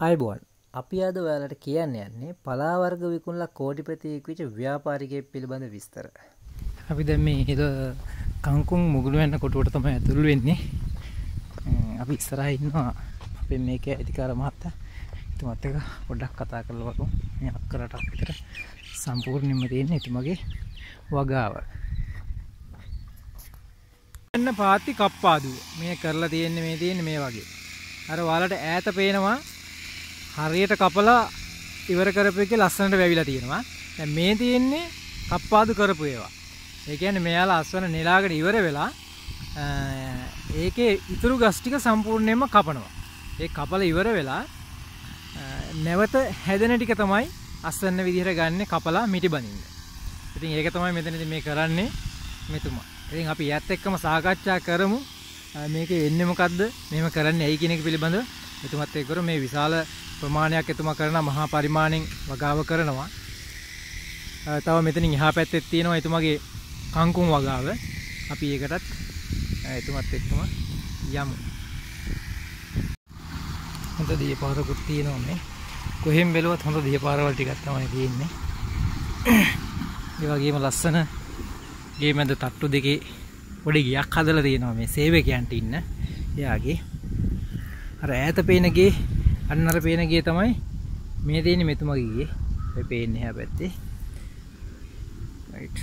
අයිබෝන් අපි අද ඔයාලට කියන්න යන්නේ පලා වර්ග විකුණලා කෝටිපතියෙක් වෙච්ච ව්‍යාපාරිකයෙක් පිළිබඳ විස්තර. අපි දැන් මේ කංකුම් මුගුළු වෙන්න කොටුවට තමයි ඇතුළු වෙන්නේ. අපි ඉස්සරහා ඉන්නවා අපේ මේකේ අධිකාර මහත්තයා. එතුමත් එක්ක පොඩ්ඩක් කතා කරලා බලමු. මේ අක්කරටක් විතර සම්පූර්ණයෙන්ම තියෙන එතුමගේ වගාව. එන්න පාති කප්පාදුව. මේ කරලා තියෙන්නේ මේ වගේ. අර ඔයාලට ඈත පේනවා හරියට කපලා ඉවර කරපු එකේ ලස්සනට වැවිලා තියෙනවා. දැන් මේ තියෙන්නේ කප්පාදු කරපු ඒවා. ඒ කියන්නේ මෙයාලා අස්වන නෙලාගෙන ඉවර වෙලා ඒකේ ඉතුරු ගස් ටික සම්පූර්ණයෙන්ම කපනවා. ඒ කපලා ඉවර වෙලා නැවත හැදෙන ටික තමයි අස්වන්න විදිහට ගන්න කපලා මිටි බඳින්න. ඉතින් ඒක තමයි මෙතනදී මේ කරන්නේ මෙතුමා. ඉතින් අපි යාත් එක්කම සාකච්ඡා කරමු. මේකේ වෙන්නේ මොකද්ද? මෙහෙම කරන්නේ ඇයි කියන එක පිළිබඳව එතුමත් එක්ක මේ විශාල ප්‍රමාණයක් එතුමා කරන මහා පරිමාණෙන් වගාව කරනවා. තව මෙතනින් එහා පැත්තේ තියෙනවා එතුමාගේ කංකුම් වගාව. අපි ඒකටත් එතුමත් එක්කම යමු. හොඳ දියපාරකුත් තියෙනවා මේ. කොහෙන් බැලුවත් හොඳ දියපාරවල් ටිකක් තමයි තියෙන්නේ. ඒ වගේම ලස්සන ගේ මැද තට්ටු දෙකේ පොඩි ගියක් හදලා තියෙනවා මේ සේවකයන්ට ඉන්න. එයාගේ අර ඈත පේන ගේ අන්නර පේන ගේ තමයි මේ තියෙන්නේ මෙතුමගේ ගේ. ඔය පේන්නේ එහා පැත්තේ. රයිට්.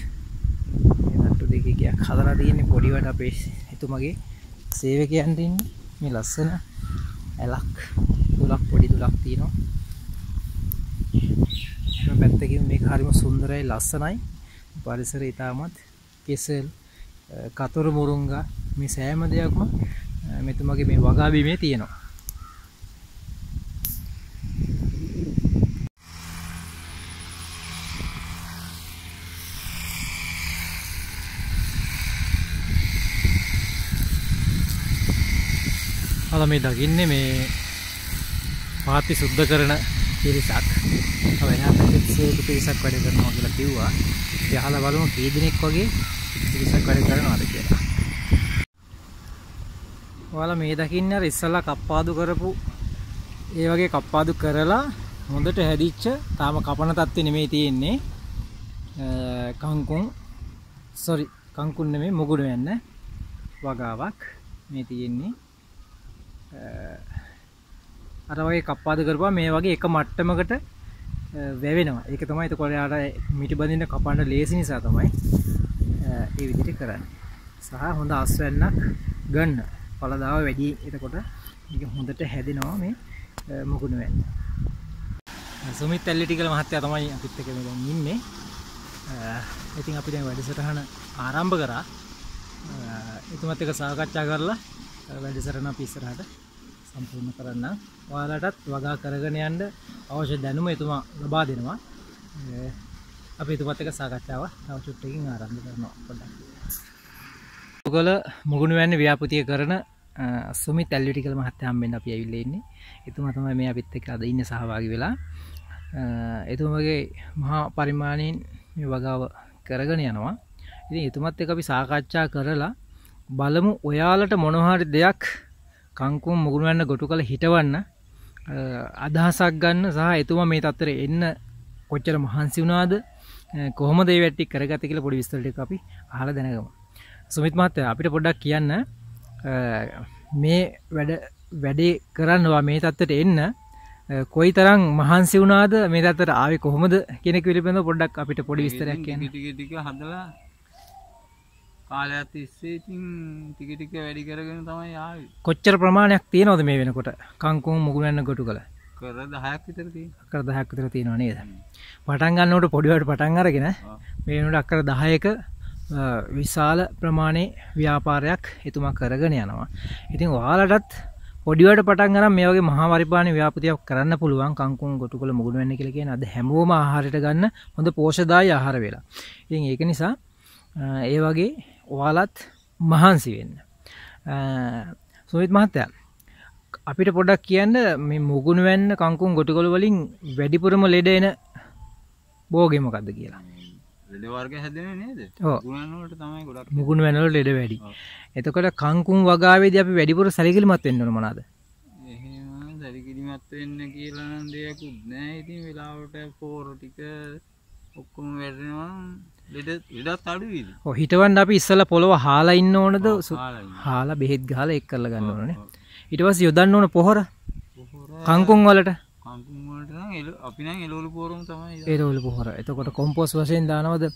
මේ තට්ටු දෙකේ ගියක් හදලා තියෙන්නේ පොඩි වට අපේ එතුමගේ සේවකයන්ට ඉන්න. මේ ලස්සන ඇලක් දුලක් පොඩි දුලක් තියෙනවා. මේ පැත්තකින් මේක හරිම සුන්දරයි ලස්සනයි. පරිසරය ඉතාමත් කෙසෙල් කතොරු මුරුංගා මේ සෑම දෙයක්ම මෙතුමගේ මේ වගා බිමේ තියෙනවා. අද මේ දකින්නේ මේ පාති සුද්ධ කරන පිරිසක්. තව එහා පැත්තේ සේක පිරිසක් වැඩ කරනවා කියලා කිව්වා. අපි අහලා බලමු කී දිනක් වගේ පිරිසක් වැඩ කරනවාද කියලා. ඔයාලා මේ දකින්නේ අර ඉස්සලා කප්පාදු කරපු ඒ වගේ කප්පාදු කරලා හොඳට හැදිච්ච තාම කපන තත්ත්වෙ නෙමෙයි තියෙන්නේ. කංකුම් නෙමෙයි මුගුරු වෙන්න වගාවක් මේ තියෙන්නේ. අර වගේ කප්පාදු කරපුවා මේ වගේ එක මට්ටමකට වැවෙනවා. ඒක තමයි එතකොට යාට මිටි බඳින්න කපන්න ලේසි නිසා තමයි ඒ විදිහට කරන්නේ. සහ හොඳ අස්වැන්නක් ගන්න. පළදාව වැඩි. එතකොට මේක හොඳට හැදෙනවා මේ මුගුණ වෙන්න. සුමිත් ඇල්ලිටිකල මහත්තයා තමයි අපිත් එක්ක මේ ඉන්නේ. ඉතින් අපි දැන් වැඩසටහන ආරම්භ කරා. එතුමත් එක්ක සාකච්ඡා කරලා වැඩසටහන අපි ඉස්සරහට සම්පූර්ණ කරන්න. ඔයාලටත් වගා කරගෙන යන්න අවශ්‍ය දැනුම එතුමා ලබා දෙනවා. අපි එතුමත් එක්ක සාකච්ඡාව තව චුට්ටකින් ආරම්භ කරනවා පොඩ්ඩක්. ඔයගොල්ල මුගුණ වෙන්න ව්‍යාපෘතිය කරන සුමිත් ඇල්ලිටිකල මහත්තයා හම්බෙන්න අපි ඇවිල්ලා ඉන්නේ. එතුමා තමයි මේ අපිත් එක්ක අද ඉන්නේ සහභාගී වෙලා. එතුමාගේ මහා පරිමාණයෙන් මේ වගාව කරගෙන යනවා. ඉතින් එතුමත් එක්ක අපි සාකච්ඡා කරලා බලමු ඔයාලට මොනවා හරි දෙයක් කංකුම් මුගුරු වෙන්න ගොටු කළ හිටවන්න අදහසක් ගන්න සහ එතුමා මේ තත්ත්වෙට එන්න කොච්චර මහන්සි වුණාද කොහොමද ඒ වැටි කරගත්තේ කියලා පොඩි විස්තර ටික අපි අහලා දැනගමු. සුමිත් මහත්තයා අපිට පොඩ්ඩක් කියන්න මේ වැඩේ කරන්නවා මේ තත්ත්වෙට එන්න කොයිතරම් මහන්සි වුණාද මේ තත්ත්වෙට ආවේ කොහොමද කියන එක පිළිබඳව පොඩ්ඩක් අපිට පොඩි විස්තරයක් කියන්න. ටික හදලා කාලයක් තිස්සේ ඉතින් ටික ටික වැඩි කරගෙන තමයි ආවේ. කොච්චර ප්‍රමාණයක් තියෙනවද මේ වෙනකොට කංකුම් මුගුරු වෙන්න ගොටු කළ? කර 10ක් විතර තියෙනවා. අක්කර 10ක් විතර තියෙනව නේද? පටන් ගන්නකොට පොඩි වට පටන් අරගෙන මේ වෙනකොට අක්කර 10ක විශාල ප්‍රමාණයේ ව්‍යාපාරයක් එතුමා කරගෙන යනවා. ඉතින් ඔයාලටත් පොඩි වට පටන් අරන් මේ වගේ මහා පරිපාලන ව්‍යාපෘතියක් කරන්න පුළුවන් කංකුම් ගොටු කළ මුගුරු වෙන්න කියලා කියන අද හැමෝම ආහාරයට ගන්න හොඳ පෝෂදායී ආහාර වේලා. ඉතින් ඒක නිසා ඒ වගේ ඔයාලත් මහන්සි වෙන්න. සුමිත් මහත්තයා අපිට පොඩ්ඩක් කියන්න මේ මුගුණ වෙන්න කංකුම් ගොටුකොළ වලින් වැඩිපුරම ලෙඩ එන භෝගේ මොකද්ද කියලා. ලෙඩ වර්ග හැදෙන්නේ නේද? මුගුණ වලට තමයි ගොඩක්. මුගුණ වෙන වල ලෙඩ වැඩි. එතකොට කංකුම් වගාවේදී අපි වැඩිපුර සැලකිලිමත් වෙන්න ඕන මොනවාද? එහෙම සැරිකිලිමත් වෙන්න කියලා නම් දෙයක්වත් නැහැ. ඉතින් වෙලාවට පොර ටික ඔක්කොම වැටෙනවා. ලෙඩත් අඩුයි. ඔව් හිටවන්න අපි ඉස්සලා පොළව හාලා ඉන්න ඕනද? හාලා බෙහෙත් ගහලා එක් කරලා ගන්න ඕනනේ. ඊට පස්සේ යොදන්න ඕන පොහොර. කංකුම් වලට. කංකුම් වලට නම් අපි නම් එළවලු පොහොරම තමයි. එළවලු පොහොර. එතකොට කොම්පෝස්ට් වශයෙන් දානවද?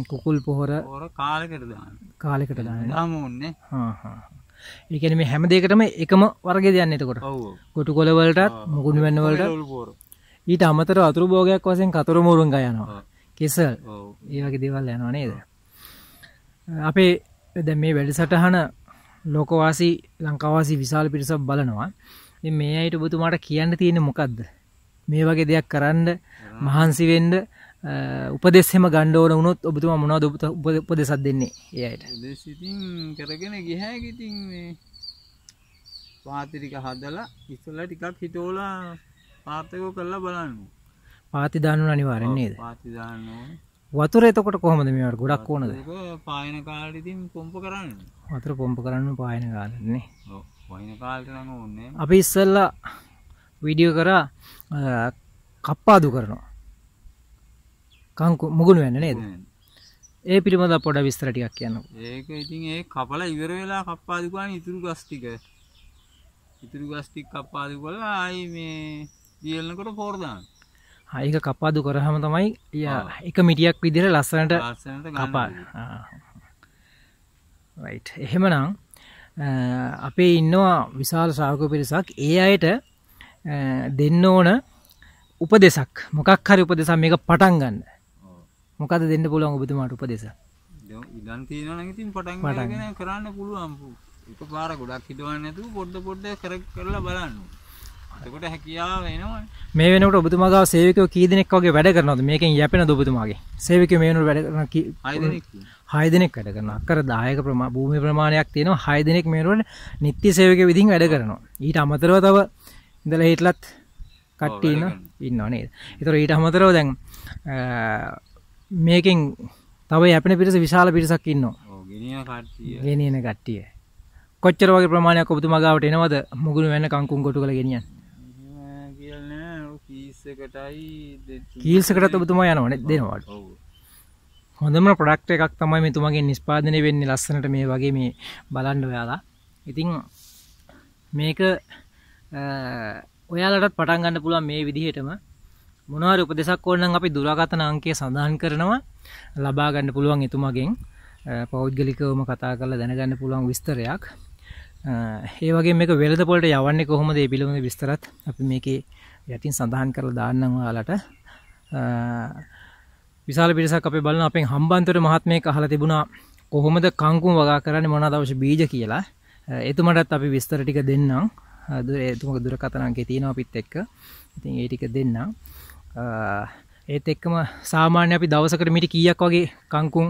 කුකුල් පොහොර. පොහොර කාලෙකට දාන්න. කාලෙකට දාන්න. දාම ඕනේ. ඒ කියන්නේ මේ හැම දෙයකටම එකම වර්ගය දෙන්නේ එතකොට. ඔව්. කොටු කොළ වලටත් මුගුණු වෙන්න වලට. එළවලු පොහොර. ඊට අමතරව අතුරු භෝගයක් වශයෙන් කතර මුරුංගා යනවා. කෙසල්. ඒ වගේ දේවල් යනවා නේද? අපේ දැන් මේ වැඩසටහන ලෝකවාසී ලංකාවාසී විශාල පිරිසක් බලනවා. ඉතින් මේ අයට ඔබතුමාට කියන්න තියෙන්නේ මොකද්ද? මේ වගේ දෙයක් කරන්න මහන්සි වෙන්න උපදෙස් හැම ගන්න ඕන වුණොත් ඔබතුමා මොනවද උපදෙසක් දෙන්නේ ඒ අයට? උපදෙස් ඉතින් කරගෙන ගියහයි ඉතින් මේ පාති ටික හදලා ඉස්සෙල්ලා ටිකක් හිටෝලා පාතකෝ කරලා බලන්න. පාති දාන්න ඕන අනිවාර්යෙන් නේද? පාති දාන්න ඕනේ. වතුර එතකොට කොහොමද මේවට ගොඩක් ඕනද? ඒක පායන කාලේ ඉතින් පොම්ප කරන්න. වතුර පොම්ප කරන්න පායන කාලේ නේ. ඔව්. පායන කාලේට නම් ඕනේ. අපි ඉස්සෙල්ලා වීඩියෝ කරා කප්පාදු කරනවා. කංකු මුගුණු වෙන්නේ නේද? ඒ පිළිබඳව පොඩ විස්තර ටිකක් කියන්නකෝ. ඒක ඉතින් ඒ කපලා ඉවර වෙලා කප්පාදු කරන ඉතුරු ගස් ටික කප්පාදු කරලා ආයි මේ දියලනකොට පොර දාන්න. ඒක කප්පාදු කරාම තමයි එක මිටියක් විදිහට ලස්සනට කපා. රයිට්. එහෙමනම් අපේ ඉන්නවා විශාල ශ්‍රාවක පිරිසක්. ඒ අයට දෙන්න ඕන උපදේශක්. මොකක් හරි උපදේශයක් මේක පටන් ගන්න. මොකද දෙන්න පුළුවන් ඔබතුමාට උපදේශ? ඉදන් තියෙනවා නම් ඉතින් පටන් ගන්න කරන්න පුළුවන්. එකපාර ගොඩක් හිතවන්නේ නැතුව පොඩ කරලා බලන්න. එතකොට හැකියාව එනවා. මේ වෙනකොට ඔබතුමා ගාව සේවකයෝ කී දෙනෙක් වගේ වැඩ කරනවද? මේකෙන් යැපෙනද ඔබතුමාගේ? සේවකයෝ මේ වෙනකොට වැඩ කරන 6 දෙනෙක්. 6 දෙනෙක් වැඩ කරනවා. අක්කර 10ක භූමි ප්‍රමාණයක් තියෙනවා. 6 දෙනෙක් මේ වෙනකොට නිත්‍ය සේවකයෝ විදිහින් වැඩ කරනවා. ඊට අමතරව තව ඉඳලා හිටලත් කට්ටිය ඉන්නවා නේද? ඒතර ඊට අමතරව දැන් මේකෙන් තව යැපෙන පිරිස විශාල පිරිසක් ඉන්නවා. ඔව් ගෙනියන කට්ටිය. කොච්චර වගේ ප්‍රමාණයක් ඔබතුමා ගාවට එනවද මුගුණු වෙන්න කංකුම් කොටු කරලා ගෙනියන්න? කීල්ස් එකටත් ඔබතුමා යනවනේ දෙනවාට. ඔව්. හොඳම ප්‍රොඩක්ට් එකක් තමයි මේ තුමාගෙන් නිෂ්පාදනය වෙන්නේ ලස්සනට මේ වගේ මේ බලන්න ඔයාලා. ඉතින් මේක ඔයාලටත් පටන් ගන්න පුළුවන් මේ විදිහටම. මොනවා හරි උපදේශක් ඕන නම් අපි දුරකථන අංකය සඳහන් කරනවා. ලබා ගන්න පුළුවන් එතුමාගෙන් පෞද්ගලිකවම කතා කරලා දැනගන්න පුළුවන් විස්තරයක්. ඒ වගේ මේක වෙළඳ පොළට යවන්නේ කොහොමද? ඒ පිළිබඳ විස්තරත් අපි මේකේ යටින් සඳහන් කරලා දාන්නම් ඔයාලට. විශාල පිරිසක් අපි බලන අපෙන් හම්බන්තොට මහත්මයෙක් අහලා තිබුණා කොහොමද කංකුම් වගා කරන්නේ මොනවාද අවශ්‍ය බීජ කියලා. එතුමාටත් අපි විස්තර ටික දෙන්නම්. එතුමාගේ දුරකථන අංකය තියෙනවා අපිත් එක්ක. ඉතින් ඒ ටික දෙන්නම්. ඒත් එක්කම සාමාන්‍ය අපි දවසකට මිටි කීයක් වගේ කංකුම්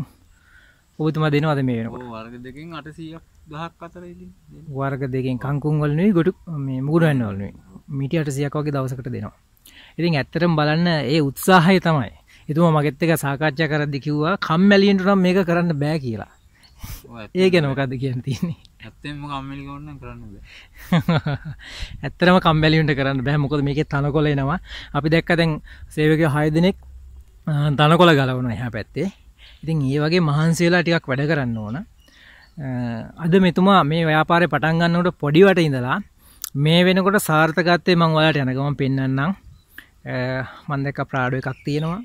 ඔබතුමා දෙනවද මේ වෙනකොට? ඔව් වර්ග දෙකෙන් 800ක් 1000ක් අතර ඉතින්. වර්ග දෙකෙන් කංකුම් වල නෙවෙයි ගොඩ මේ මුගුරු වෙන්න වල නෙවෙයි. මිටි 800ක් වගේ දවසකට දෙනවා. ඉතින් ඇත්තටම බලන්න ඒ උත්සාහය තමයි. එතුමා මගෙත් එක්ක සාකච්ඡා කරද්දි කිව්වා කම්මැලියෙන්ට නම් මේක කරන්න බෑ කියලා. ඒ ගැන මොකද්ද කියන්න තියෙන්නේ? ඇත්තෙන්ම කම්මැලි කවන්න කරන්න බෑ. ඇත්තටම කම්මැලියෙන්ට කරන්න බෑ. මොකද මේකේ තනකොළ එනවා. අපි දැක්ක දැන් සේවකයෝ 6 දෙනෙක් තනකොළ ගලවනවා එහා පැත්තේ. ඉතින් ඒ වගේ මහන්සි වෙලා ටිකක් වැඩ කරන්න ඕන. අද මෙතුමා මේ ව්‍යාපාරේ පටන් ගන්නකොට පොඩි වට ඉඳලා මේ වෙනකොට සාර්ථකත්වයේ මම ඔයාලට යන ගමන් පෙන්නන්නම්. මම දැක්ක ප්‍රාඩෝ එකක් තියෙනවා.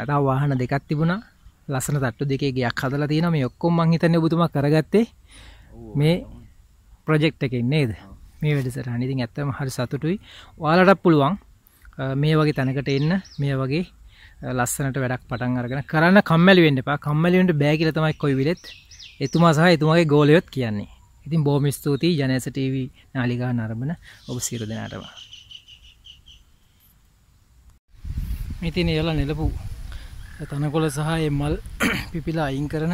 තව වාහන දෙකක් තිබුණා. ලස්සන තට්ටු දෙකේ ගයක් හදලා තියෙනවා. මේ ඔක්කොම මං හිතන්නේ ඔබතුමා කරගත්තේ මේ ප්‍රොජෙක්ට් එකෙන් නේද? මේ වැඩසටහන. ඉතින් ඇත්තම හරි සතුටුයි. ඔයාලටත් පුළුවන් මේ වගේ තැනකට එන්න. මේ වගේ ලස්සනට වැඩක් පටන් අරගෙන කරන්න කම්මැලි වෙන්න එපා. කම්මැලි වෙන්න බෑ කියලා තමයි කොයි විලෙත් එතුමා සහ එතුමාගේ ගෝලයොත් කියන්නේ. ඉතින් බොහොම ස්තුතියි ජනේස ටීවී නාලිකා නරඹන ඔබ සියලු දෙනාටම. මෙතන යලා නෙලපු තනකොළ සහ මේ මල් පිපිලා අයින් කරන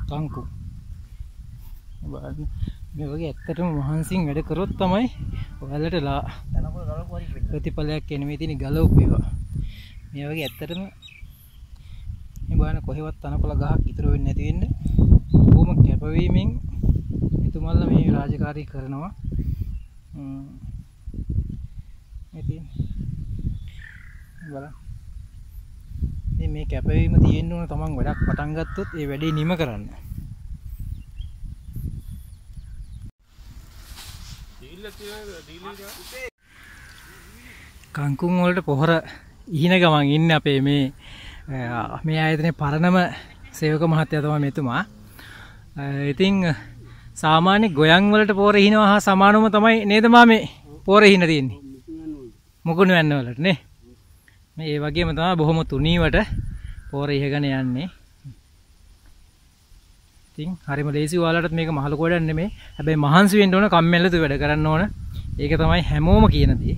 කංකු. මේ වගේ ඇත්තටම මහන්සියෙන් වැඩ කරොත් තමයි ඔයාලට තනකොළ ගලවපු හරි ප්‍රතිඵලයක් එන්නේ. මේ තියෙන ගලවපු ඒවා. මේ වගේ ඇත්තටම මේ බලන්න කොහෙවත් තනකොළ ගහක් ඉතුරු වෙන්නේ නැති වෙන්න බොහොම කැපවීමෙන් එතුමල්ලා මේ රාජකාරී කරනවා. ඉතින් බලන්න. ඉතින් මේ කැපවීම තියෙන්න ඕන තමන් වැඩක් පටන් ගත්තොත් ඒ වැඩේ නිම කරන්න. කංකුම් වලට පොහොර ඉහින ගමන් ඉන්නේ අපේ මේ ආයතනයේ පරණම සේවක මහත්තයා තමයි මෙතුමා. ඉතින් සාමාන්‍ය ගොයන් වලට පොහොර ඉහිනවා හා සමානවම තමයි නේද මාමේ පොහොර ඉහින තියෙන්නේ. මුකුණු වැන්න වලට නේ. මේ ඒ වගේම තමයි බොහොම තුනීවට පොහොර ඉහගෙන යන්නේ. ඉතින් හරිම ලේසි ඔයාලටත් මේක මහලු කොටක් නෙමෙයි. හැබැයි මහන්සි වෙන්න ඕන කම්මැල්ලද වැඩ කරන්න ඕන. ඒක තමයි හැමෝම කියන දේ.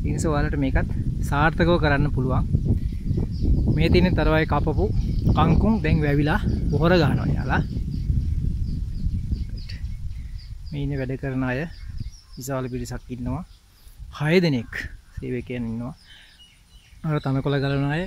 ඒ නිසා ඔයාලට මේකත් සාර්ථකව කරන්න පුළුවන්. මේ තියෙන තරවයි කපපු කංකුම් දැන් වැවිලා පොහොර ගන්නවා යාලා. මේ ඉන්නේ වැඩ කරන අය විශාල පිරිසක් ඉන්නවා. 6 දෙනෙක් සේවකයන් ඉන්නවා. අර තනකොළ ගලන අය